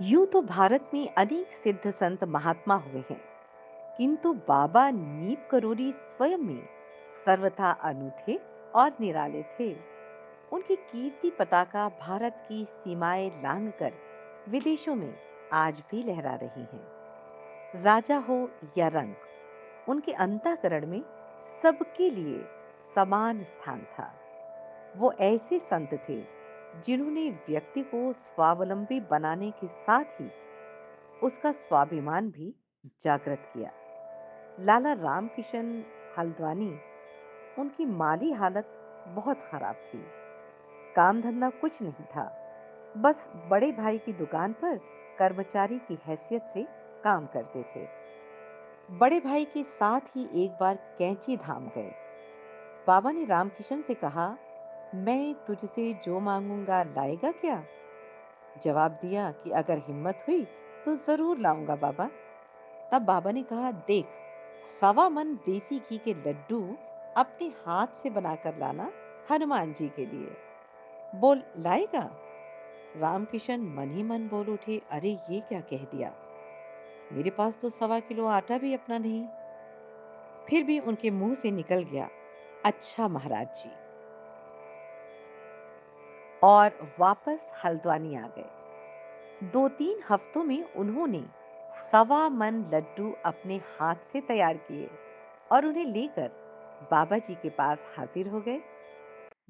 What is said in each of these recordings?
यूं तो भारत में अनेक सिद्ध संत महात्मा हुए हैं, किंतु बाबा नीप करोरी स्वयं में सर्वथा अनूठे और निराले थे। उनकी कीर्ति पताका भारत की सीमाएं लांघकर विदेशों में आज भी लहरा रही है। राजा हो या रंक, उनके अंतःकरण में सबके लिए समान स्थान था। वो ऐसे संत थे जिन्होंने व्यक्ति को स्वावलंबी बनाने के साथ ही उसका स्वाभिमान भी जागृत किया। लाला रामकिशन हल्द्वानी, उनकी माली हालत बहुत खराब थी। काम धंधा कुछ नहीं था, बस बड़े भाई की दुकान पर कर्मचारी की हैसियत से काम करते थे। बड़े भाई के साथ ही एक बार कैंची धाम गए। बाबा ने रामकिशन से कहा, मैं तुझसे जो मांगूंगा लाएगा क्या? जवाब दिया कि अगर हिम्मत हुई तो जरूर लाऊंगा बाबा। तब बाबा ने कहा, देख, 1.25 मन देसी घी के लड्डू अपने हाथ से बनाकर लाना हनुमान जी के लिए। बोल, लाएगा? रामकिशन मन ही मन बोल उठे, अरे ये क्या कह दिया, मेरे पास तो 1.25 किलो आटा भी अपना नहीं। फिर भी उनके मुंह से निकल गया, अच्छा महाराज जी। और वापस हल्द्वानी आ गए। 2-3 हफ्तों में उन्होंने 1.25 मन लड्डू अपने हाथ से तैयार किए और उन्हें लेकर बाबा जी के पास हाजिर हो गए।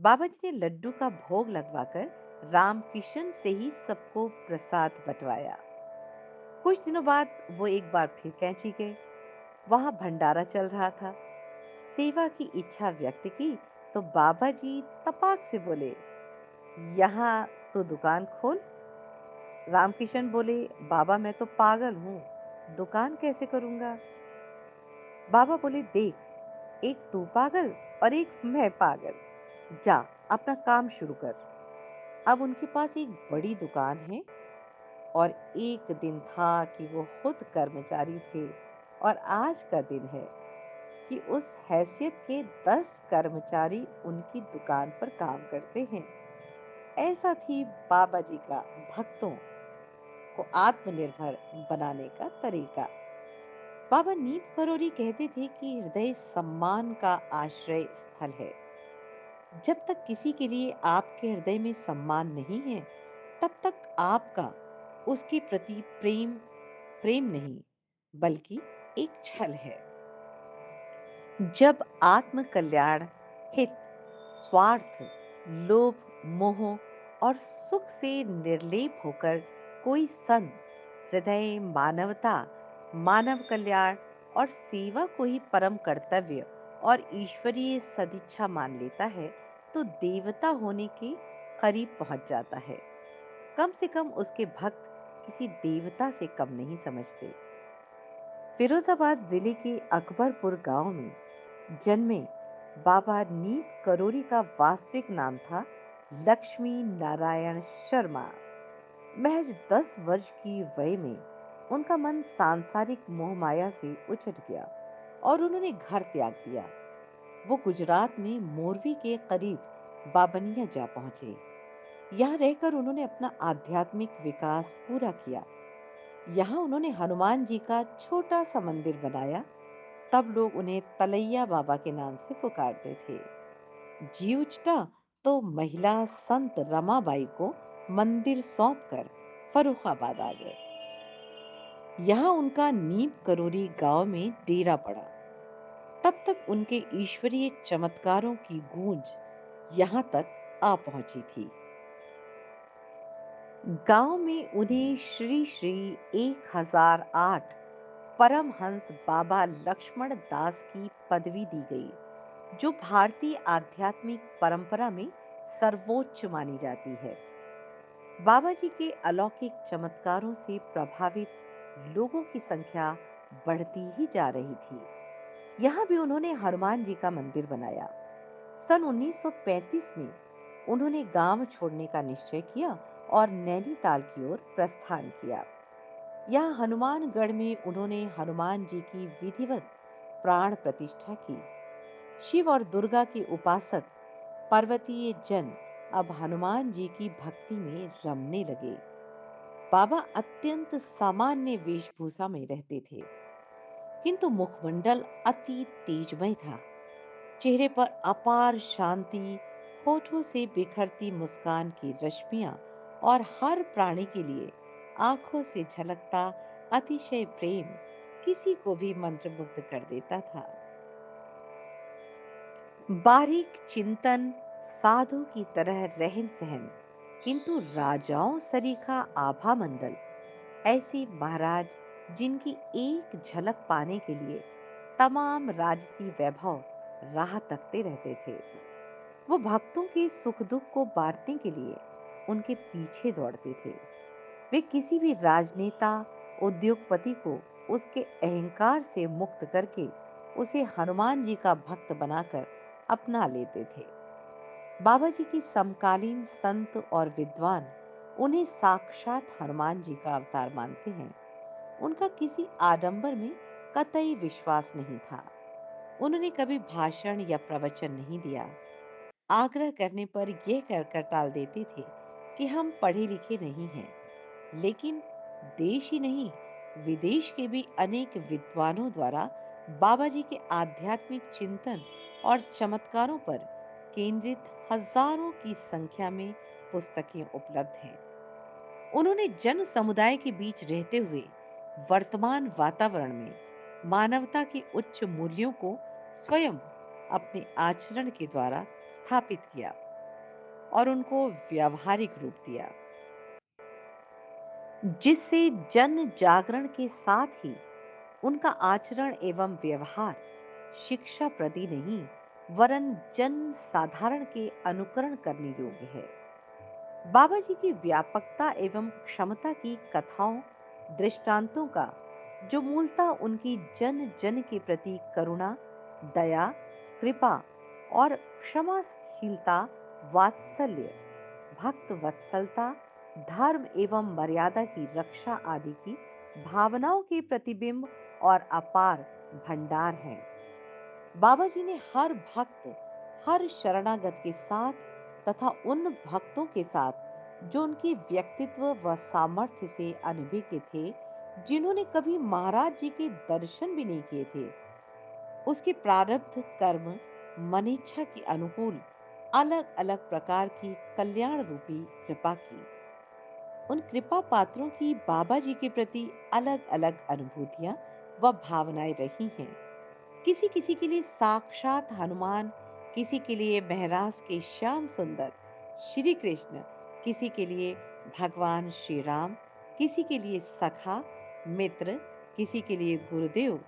बाबा जी ने लड्डू का भोग लगवाकर रामकिशन से ही सबको प्रसाद बंटवाया। कुछ दिनों बाद वो एक बार फिर कैंची गए। वहां भंडारा चल रहा था। सेवा की इच्छा व्यक्त की तो बाबा जी तपाक से बोले, यहाँ तो दुकान खोल। रामकिशन बोले, बाबा मैं तो पागल हूँ, दुकान कैसे करूंगा? बाबा बोले, देख, एक तू पागल और एक मैं पागल, जा अपना काम शुरू कर। अब उनके पास एक बड़ी दुकान है और एक दिन था कि वो खुद कर्मचारी थे और आज का दिन है कि उस हैसियत के 10 कर्मचारी उनकी दुकान पर काम करते हैं। ऐसा थी बाबा जी का भक्तों को आत्मनिर्भर बनाने का तरीका। बाबा नीम करोरी कहते थे कि हृदय सम्मान का आश्रय स्थल है। जब तक किसी के लिए आपके हृदय में सम्मान नहीं है, तब तक आपका उसके प्रति प्रेम प्रेम नहीं, बल्कि एक छल है। जब आत्म कल्याण, हित, स्वार्थ, लोभ, मोह और सुख से निर्लेप होकर कोई संत हृदय मानवता, मानव कल्याण और सेवा को ही परम कर्तव्य और ईश्वरीय सदिच्छा मान लेता है, तो देवता होने के करीब पहुंच जाता है। कम से कम उसके भक्त किसी देवता से कम नहीं समझते। फिरोजाबाद जिले के अकबरपुर गांव में जन्मे बाबा नीप करोरी का वास्तविक नाम था लक्ष्मी नारायण शर्मा। महज 10 वर्ष की वय में उनका मन सांसारिक मोहमाया से उछट गया और उन्होंने घर त्याग दिया। वो गुजरात में मोरवी के करीब बाबनिया जा पहुंचे। यहाँ रहकर उन्होंने अपना आध्यात्मिक विकास पूरा किया। यहाँ उन्होंने हनुमान जी का छोटा सा मंदिर बनाया। तब लोग उन्हें तलैया बाबा के नाम से पुकारते थे। जी उचटा तो महिला संत रमाबाई को मंदिर सौंपकर फर्रुखाबाद आ गए। यहाँ उनका नीम करोरी गांव में डेरा पड़ा। तब तक उनके ईश्वरीय चमत्कारों की गूंज यहाँ तक आ पहुंची थी। गांव में उन्हें श्री श्री 1008 परमहंस बाबा लक्ष्मण दास की पदवी दी गई, जो भारतीय आध्यात्मिक परंपरा में सर्वोच्च मानी जाती है। बाबा जी के अलौकिक चमत्कारों से प्रभावित लोगों की संख्या बढ़ती ही जा रही थी। यहाँ भी उन्होंने हनुमान जी का मंदिर बनाया। सन 1935 में उन्होंने गांव छोड़ने का निश्चय किया और नैनीताल की ओर प्रस्थान किया। यहाँ हनुमानगढ़ में उन्होंने हनुमान जी की विधिवत प्राण प्रतिष्ठा की। शिव और दुर्गा के उपासक पर्वतीय जन अब हनुमान जी की भक्ति में रमने लगे। बाबा अत्यंत सामान्य वेशभूषा में रहते थे, किंतु मुखमंडल अति तेजमय था। चेहरे पर अपार शांति, होठों से बिखरती मुस्कान की रश्मियां और हर प्राणी के लिए आंखों से झलकता अतिशय प्रेम किसी को भी मंत्रमुग्ध कर देता था। बारीक चिंतन, साधु की तरह रहन सहन, किंतु राजाओं सरीखा आभा मंडल, ऐसे महाराज जिनकी एक झलक पाने के लिए तमाम राजसी वैभव राह तकते रहते थे। वो भक्तों के सुख दुख को बांटने के लिए उनके पीछे दौड़ते थे। वे किसी भी राजनेता, उद्योगपति को उसके अहंकार से मुक्त करके उसे हनुमान जी का भक्त बनाकर अपना लेते थे। बाबा जी की समकालीन संत और विद्वान उन्हें साक्षात हनुमान जी का अवतार मानते हैं। उनका किसी आडंबर में कतई विश्वास नहीं था। उन्होंने कभी भाषण या प्रवचन नहीं दिया। आग्रह करने पर यह कहकर टाल देते थे कि हम पढ़े लिखे नहीं हैं। लेकिन देश ही नहीं, विदेश के भी अनेक विद्वानों द्वारा बाबा जी के आध्यात्मिक चिंतन और चमत्कारों पर केंद्रित हजारों की संख्या में पुस्तकें उपलब्ध हैं। उन्होंने जन समुदाय के बीच रहते हुए वर्तमान वातावरण में मानवता के उच्च मूल्यों को स्वयं अपने आचरण के द्वारा स्थापित किया और उनको व्यावहारिक रूप दिया, जिससे जन जागरण के साथ ही उनका आचरण एवं व्यवहार शिक्षा प्रति नहीं, वरन जन साधारण के अनुकरण करने योग्य है। बाबा जी की व्यापकता एवं क्षमता की कथाओं, दृष्टांतों का जो मूलतः उनकी जन जन के प्रति करुणा, दया, कृपा और क्षमाशीलता, वात्सल्य, भक्त वत्सलता, धर्म एवं मर्यादा की रक्षा आदि की भावनाओं के प्रतिबिंब और अपार भंडार हैं। बाबा जी ने हर भक्त, हर शरणागत के साथ तथा उन भक्तों के साथ जो उनके व्यक्तित्व व सामर्थ्य से अनभिज्ञ थे, जिन्होंने कभी महाराज जी के दर्शन भी नहीं किए थे, उसके प्रारब्ध कर्म मनेच्छा के अनुकूल अलग अलग प्रकार की कल्याण रूपी कृपा की। उन कृपा पात्रों की बाबा जी के प्रति अलग अलग अनुभूतियां व भावनाएं रही हैं। किसी किसी के लिए साक्षात हनुमान, किसी के लिए महराज के श्याम सुंदर श्री कृष्ण, किसी के लिए भगवान श्री राम, किसी के लिए सखा मित्र, किसी के लिए गुरुदेव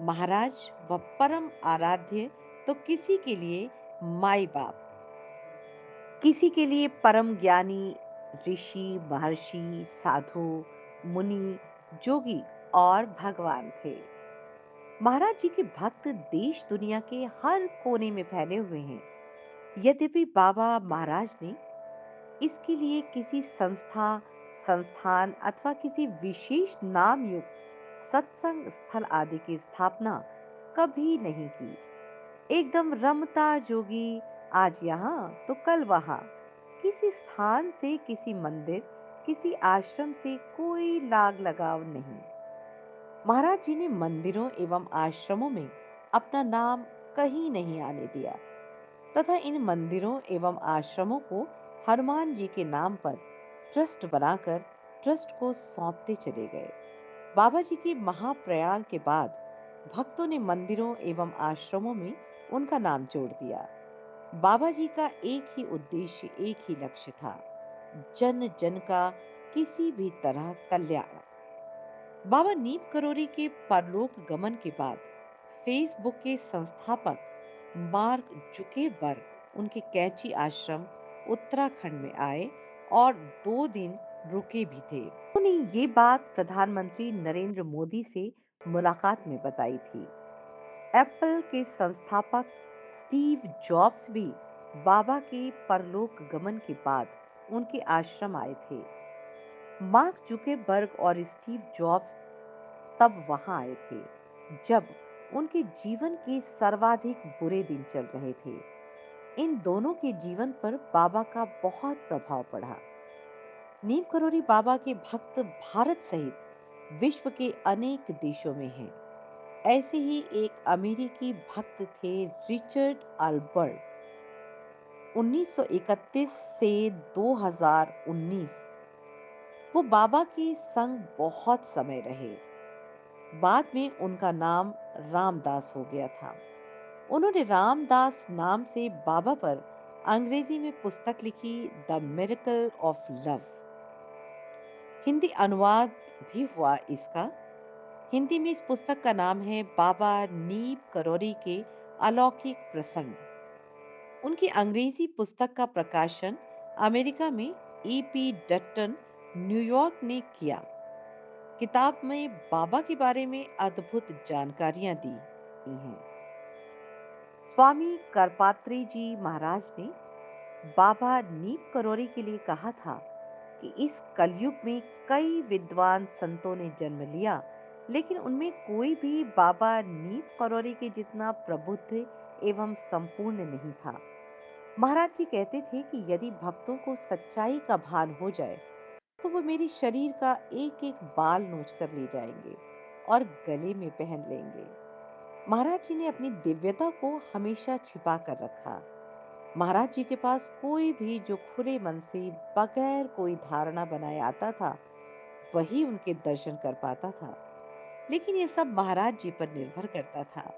महाराज व परम आराध्य, तो किसी के लिए माई बाप, किसी के लिए परम ज्ञानी ऋषि, महर्षि, साधु, मुनि, जोगी और भगवान थे। महाराज जी के भक्त देश दुनिया के हर कोने में फैले हुए हैं। यद्यपि बाबा महाराज ने इसके लिए किसी संस्था, संस्थान अथवा किसी विशेष नाम युक्त सत्संग स्थल आदि की स्थापना कभी नहीं की। एकदम रमता जोगी, आज यहाँ तो कल वहां, किसी स्थान से, किसी मंदिर, किसी आश्रम से कोई लाग लगाव नहीं। महाराज जी ने मंदिरों एवं आश्रमों में अपना नाम कहीं नहीं आने दिया तथा इन मंदिरों एवं आश्रमों को हनुमान जी के नाम पर ट्रस्ट बनाकर ट्रस्ट को सौंपते चले गए। बाबा जी के महाप्रयाण के बाद भक्तों ने मंदिरों एवं आश्रमों में उनका नाम जोड़ दिया। बाबा जी का एक ही उद्देश्य, एक ही लक्ष्य था, जन जन का किसी भी तरह कल्याण। बाबा नीम करोरी के परलोक गमन के बाद फेसबुक के संस्थापक मार्क जुकेरबर्ग उनके कैची आश्रम उत्तराखंड में आए और 2 दिन रुके भी थे। उन्होंने ये बात प्रधानमंत्री नरेंद्र मोदी से मुलाकात में बताई थी। एप्पल के संस्थापक स्टीव जॉब्स भी बाबा के परलोक गमन के बाद उनके आश्रम आए थे। मार्क जुकेरबर्ग और स्टीव जॉब्स तब वहां आए थे जब उनके जीवन के सर्वाधिक बुरे दिन चल रहे थे। इन दोनों के जीवन पर बाबा का बहुत प्रभाव पड़ा। नीम करोली बाबा के भक्त भारत सहित विश्व के अनेक देशों में हैं। ऐसे ही एक अमेरिकी भक्त थे, रिचर्ड अल्बर्ट। 1931 से 2019 वो बाबा के संग बहुत समय रहे। बाद में उनका नाम रामदास हो गया था। उन्होंने रामदास नाम से बाबा पर अंग्रेजी में पुस्तक लिखी, the miracle of love. Hindi अनुवाद भी हुआ इसका। हिंदी में इस पुस्तक का नाम है बाबा नीब करोरी के अलौकिक प्रसंग। उनकी अंग्रेजी पुस्तक का प्रकाशन अमेरिका में ईपी डट्टन, न्यूयॉर्क ने किया। किताब में बाबा के बारे में अद्भुत जानकारियां दी हैं। स्वामी करपात्री जी महाराज ने बाबा नीप करोरी के लिए कहा था कि इस कलयुग में कई विद्वान संतों ने जन्म लिया, लेकिन उनमें कोई भी बाबा नीप करोरी के जितना प्रबुद्ध एवं संपूर्ण नहीं था। महाराज जी कहते थे कि यदि भक्तों को सच्चाई का भान हो जाए तो वो मेरी शरीर का एक एक बाल नोच कर ले जाएंगे और गले में पहन लेंगे। महाराज जी ने अपनी दिव्यता को हमेशा छिपा कर रखा। महाराज जी के पास कोई भी जो खुले मन से बगैर कोई धारणा बनाए आता था, वही उनके दर्शन कर पाता था। लेकिन ये सब महाराज जी पर निर्भर करता था।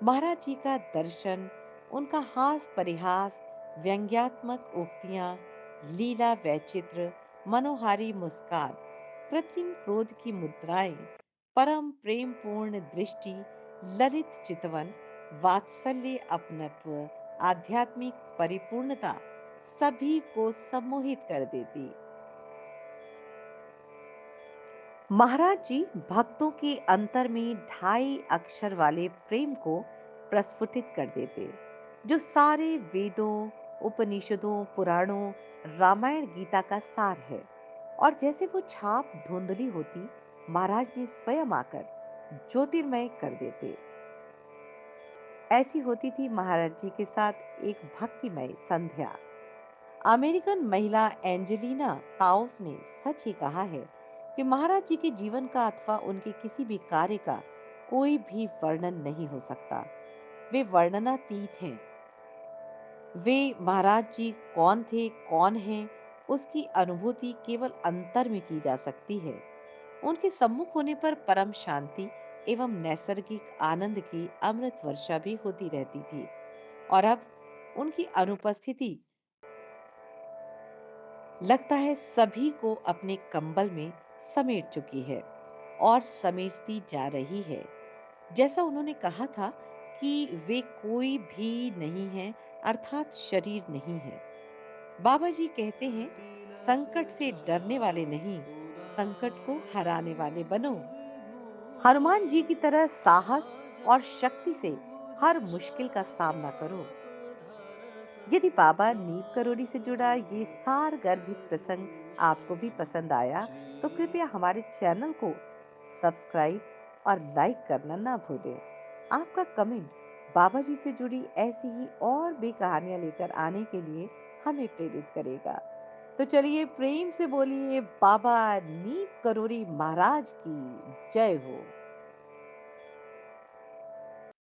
महाराज जी का दर्शन, उनका हास परिहास, व्यंग्यात्मक उक्तियां, लीला वैचित्र, मनोहारी मुस्कान, कृत्रिम क्रोध की मुद्राएं, परम प्रेम पूर्ण दृष्टि, ललित चितवन, वात्सल्य अपनत्व, आध्यात्मिक परिपूर्णता सभी को सम्मोहित कर देती। महाराज जी भक्तों के अंतर में ढाई अक्षर वाले प्रेम को प्रस्फुटित कर देते, जो सारे वेदों, उपनिषदों, पुराणों, रामायण गीता का सार है। और जैसे वो छाप धुंधली होती, महाराज ने स्वयं आकर ज्योतिर्मय कर देते। ऐसी होती थी महाराज जी के साथ एक भक्तिमय संध्या। अमेरिकन महिला एंजेलिना ताउस ने सच ही कहा है कि महाराज जी के जीवन का अथवा उनके किसी भी कार्य का कोई भी वर्णन नहीं हो सकता। वे वर्णनातीत हैं। वे महाराज जी कौन थे, कौन हैं, उसकी अनुभूति केवल अंतर में की जा सकती है। उनके सम्मुख होने पर परम शांति एवं नैसर्गिक आनंद की अमृत वर्षा भी होती रहती थी। और अब उनकी अनुपस्थिति लगता है सभी को अपने कंबल में समेट चुकी है और समेटती जा रही है। जैसा उन्होंने कहा था कि वे कोई भी नहीं है, अर्थात शरीर नहीं है। बाबा जी कहते हैं, संकट से डरने वाले नहीं, संकट को हराने वाले बनो। हनुमान जी की तरह साहस और शक्ति से हर मुश्किल का सामना करो। यदि बाबा नीम करोली से जुड़ा ये सार गर्भित प्रसंग आपको भी पसंद आया, तो कृपया हमारे चैनल को सब्सक्राइब और लाइक करना ना भूलें। आपका कमेंट बाबा जी से जुड़ी ऐसी ही और भी कहानियां लेकर आने के लिए हमें प्रेरित करेगा। तो चलिए प्रेम से बोलिए, बाबा नीम करोली महाराज की जय हो।